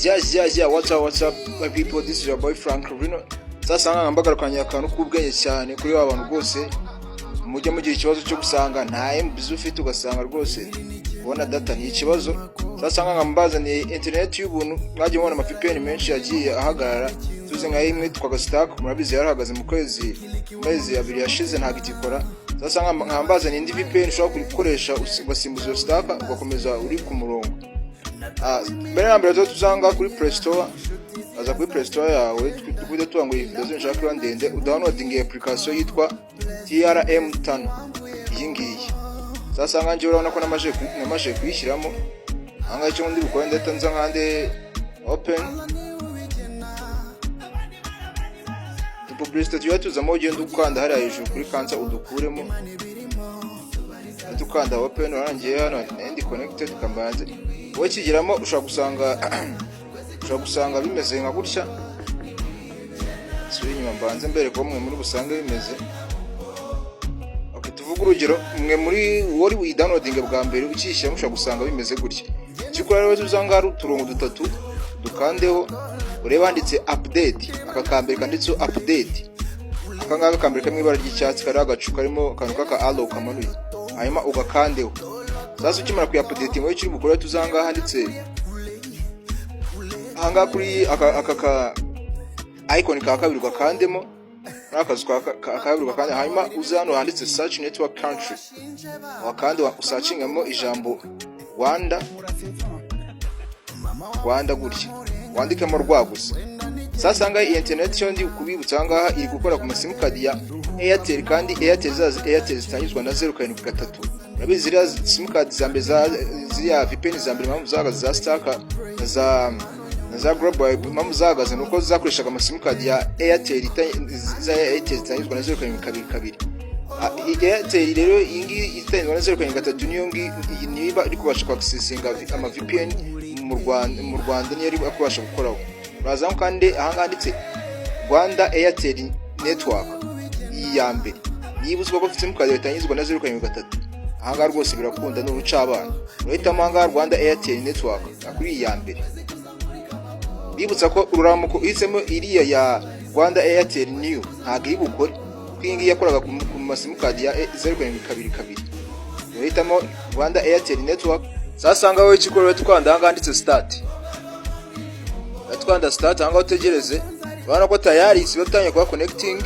Yeah, what's up, my people, this is your boy Frank Rubino. Sasa ngambagarukanya akantu k'ubwenge cyane kuri abantu rwose mujye mugira ikibazo cyo gusanga nta MB ufite ugasanga rwose ubona data ni ikibazo. Sasa ngambaza ni internet y'ubuntu mwaje mubona ama VPN menshi yagiye ahagarara tuze nka imwe twaga stack murabizi yarahagaze mu kwezi abiri yashize nta gitikora. Sasa ngambaza ni indi VPN ushobora gukoresha ugasimbuza stack ugakomeza uri ku murongo. Mbere na mbere tuzanga kuri Play Store, aza kuri Play Store yawe twite tubango video zinshaka kuri ndende udownloading application yitwa TRM5 iyi ngiyi. Sasa nganje urabona ko namaje kuyishyiramo anga icyo ndi gukora ndeta nza nkande open publicity tuyatuzamo ugenda ukanda hari hejuru kuri kansa udukuremo tukanda open warangiye hano ndi connected kambanze wowe kigiramo ushobora gusanga bimeze nka gutya. Suri nyuma mbanze mbere ko mwe muri busange bimeze tuvuga urugero mwe muri wori wi downloading bwa mbere ukishyira mushobora gusanga bimeze gutya. Cyikora rero tuzanga ari uturongo dutatu dukandeho ureba handitse update akakambere kanditse update akangaka kambere kamwe ibara ry'icyatsi kari agacu karimo kantu kaka allow kamanuye hanyuma ugakandeho. Sasa ukimara ku update ngo kiri bukora tuzanga handitse hanga kuri aka icon ka kabiri gakandemo nakazu ka kabiri gakande hanyuma uzano handitse search network country wakande usachingamo ijambo Rwanda gutya wandikamo rwagusa. Sasa nga internet yo ndi kubibutsa ngaha iri gukora ku sim card ya Airtel kandi Airtel zitangizwa na 0.3. Nabizi ziriya sim card zambe ziriya VPN zambe mpamvu zagaze za Starka za Global mpamvu zagaze nuko zakoreshaga ama sim card ya Airtel zitangizwa na 0.2. Airtel rero ingi itangizwa na 0.3 niba iri kubasha kwaccessinga ama VPN mu Rwanda niyo iri kubasha gukoraho. Urazamu kandi ahanganditse Rwanda Airtel network iya mbere nibuzwa ko ufite mukade bitangizwa na 0.3. Ahanga rwose birakunda n'uruca abana urahita manga Rwanda Airtel network akuri iya mbere. Bibutsa ko ururamuko uhisemo iriya ya Rwanda Airtel new ntago ibukore kwingi yakoraga ku masimukadi ya 0.22. Urahitamo Rwanda Airtel network. Sasa ngaho ikikoro twanda ahanganditse start twanda start hanga utegereze bana ko tayari sibatanye kwa connecting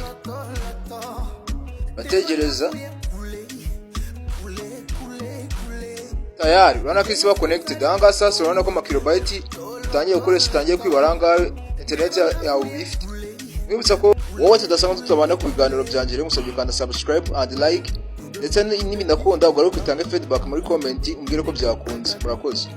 bategereza tayari bana kisi ba connected hanga sasa urabona ko makilobyte utangiye gukoresha utangiye kwibaranga internet ya ubifite. Mwibutsa ko wowe tudasanga tutabana ku biganiro byangire musabye kandi subscribe and like ndetse n'ibindi ndakunda ugaruka utange feedback muri comment umbwire ko byakunze. Murakoze.